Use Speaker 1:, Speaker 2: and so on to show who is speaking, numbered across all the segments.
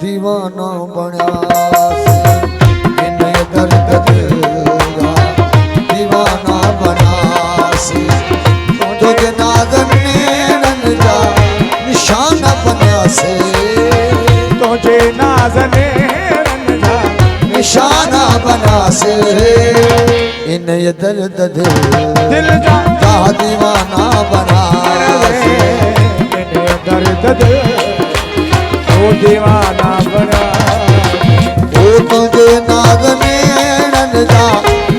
Speaker 1: दीवाना बनया इन्हें दर्द दिया दीवाना बना से तुझे नाज़न नैनन जा निशाना बना से
Speaker 2: तुझे नाज़न नैनन जा
Speaker 1: निशाना बना से इन्हें दर्द दिल जा दीवाना बना से
Speaker 2: इन्हें दर्द दिल वो दीवाना बना
Speaker 1: वो तुझे नाज़न नैनन जा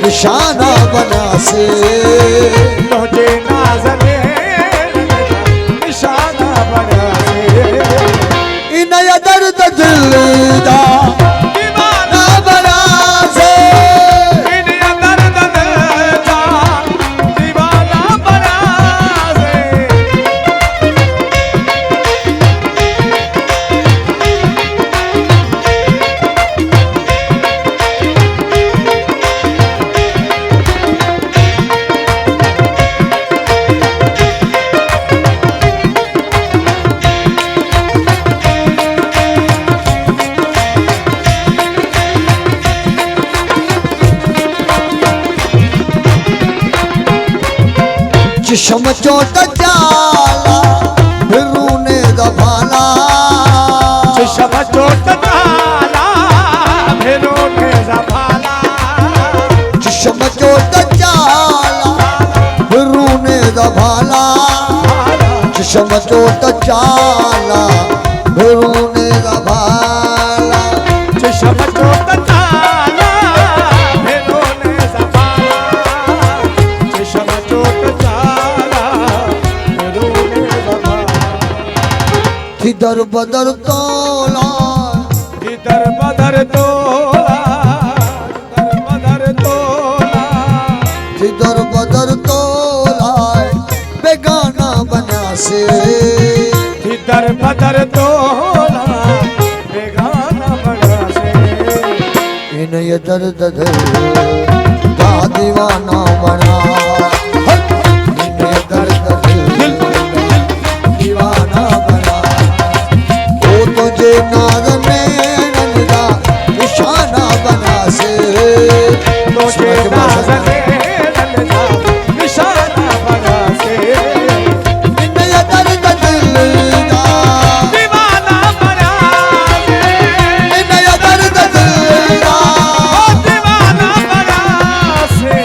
Speaker 1: निशाना बना से
Speaker 2: तुझे नाज़न नैनन जा निशाना बना से
Speaker 1: इन्हें दर्द दिल जा दीवाना बना से
Speaker 2: इन्हें दर्द दिल जा दीवाना बना से
Speaker 1: जिस्म चोट जाला फिरूने दबाला
Speaker 2: जिस्म चोट जाला फिरूने दबाला
Speaker 1: जिस्म चोट जाला फिरूने दबाला जिस्म चोट जाला फिरूने दबाला
Speaker 2: जिस्म चोट जाला फिरूने दबाला जिस्म चोट जाला फिरूने दबाला
Speaker 1: किधर बदर तोला
Speaker 2: इधर बदर तोला इधर बदर तोला
Speaker 1: किधर बदर तोला बेगाना बना से
Speaker 2: इधर बदर तोला बेगाना बना से
Speaker 1: इन्हें दर्द का दीवाना बना इन्हें दर्द दीवाना बना वो तुझे नाज़न नैनन जा निशाना बना से
Speaker 2: तुझे नाज़न नैनन जा निशाना बना से
Speaker 1: इन्हें दर्द का
Speaker 2: दीवाना बना से
Speaker 1: इन्हें दर्द का
Speaker 2: दीवाना बना से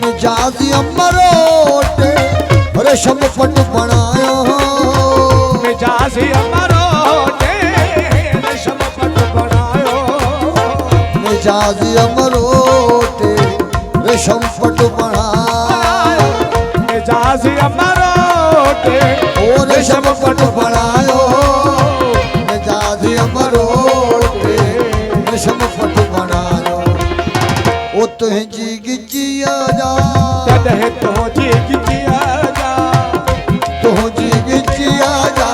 Speaker 1: मिजाजी अमरोटे रेशम पट बनायो
Speaker 2: मिजाजी अमरोटे रेशम पट बनायो
Speaker 1: मिजाजी अमरोटे रेशम पट बनायो
Speaker 2: मिजाजी अमरोटे
Speaker 1: ओ रेशम पट बनायो मिजाजी अमरोटे रेशम पट बनायो ओ तुझी गिचिया जा
Speaker 2: तदह तुझी गिचिया जा
Speaker 1: तुझी गिचिया जा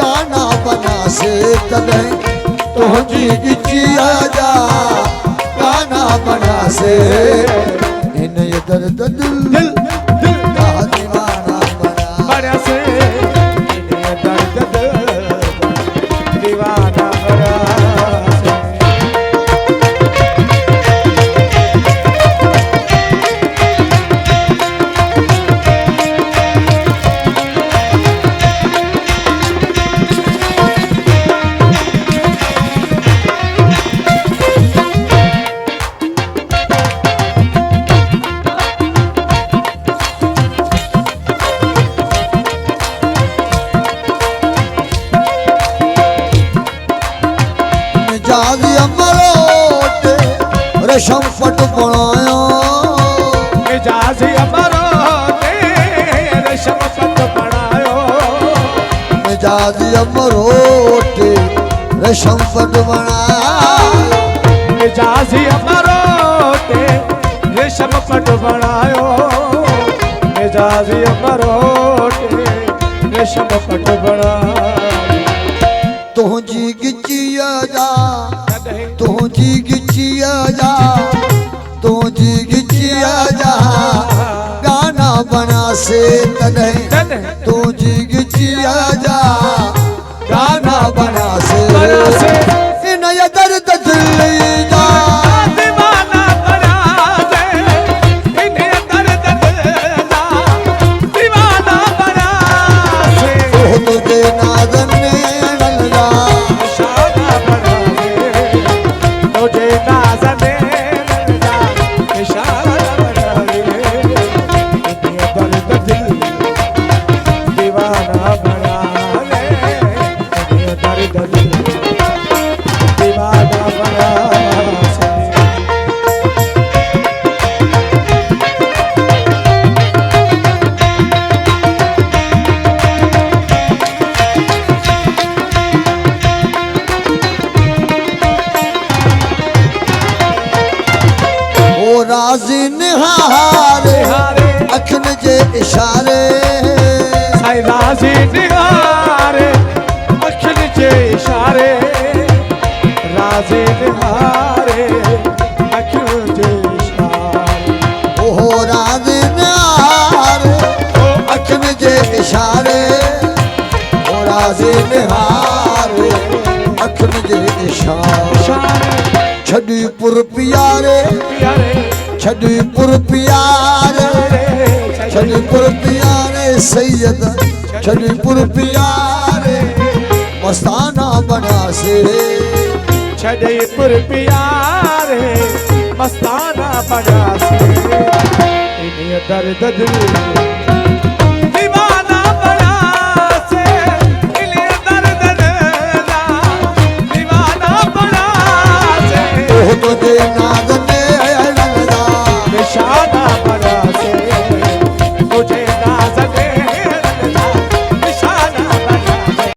Speaker 1: गाना बना से तदह तुझी गिचिया जा गाना बना से इन्हें दर्द दिल का दीवाना बना
Speaker 2: बना से इन्हें दर्द दीवाना बना से
Speaker 1: मिजाजी अमरोटे रेशम पट बनायो
Speaker 2: मिजाजी अमरोटे रेशम पट बनायो
Speaker 1: मिजाज अमरोट रेशम पट बनायो
Speaker 2: मिजाजी अमरोटे रेशम पट बनायो मिजाजी अमरोटे रेशम पट बनायो
Speaker 1: तुझी गिचिया जा
Speaker 2: तॾहिं
Speaker 1: तुझी गिचिया जा तुझी गिचिया जा गाना बना से तॾहिं
Speaker 2: तॾहिं
Speaker 1: तुझी गिचिया जा गाना बना से इन ये दर्द दिल जा
Speaker 2: दीवाना बना दे इन्हें दर्द दिल जा दीवाना बना दे
Speaker 1: ओ तुझे नाज़न नल जा
Speaker 2: निशाना बना दे तुझे नाज़ने जा निशाना बना दे इन्हें दर्द दिल दीवाना बना दे इन्हें दर्द दिल दीवाना बना दे
Speaker 1: ओ राज़ी निहारे अखिन जे इशारे
Speaker 2: साईं राज़ी निहारे अखियुनि जे इशारे राज़ी निहारे अखियुनि जे इशारे
Speaker 1: ओहो राज़ी निहारे अखिन जे इशारे ओ राज़ी निहारे अखिन जे इशारे
Speaker 2: इशारे
Speaker 1: छड़ी पुर प्यारे
Speaker 2: प्यारे
Speaker 1: छड़ी पुर प्यारे छड़ी पुर प्यारे सैयद छड़ी पुर प्यारे मस्ताना बना से
Speaker 2: छड़ीपुर प्यारे मस्ताना बना से इन्हें दर्द दिल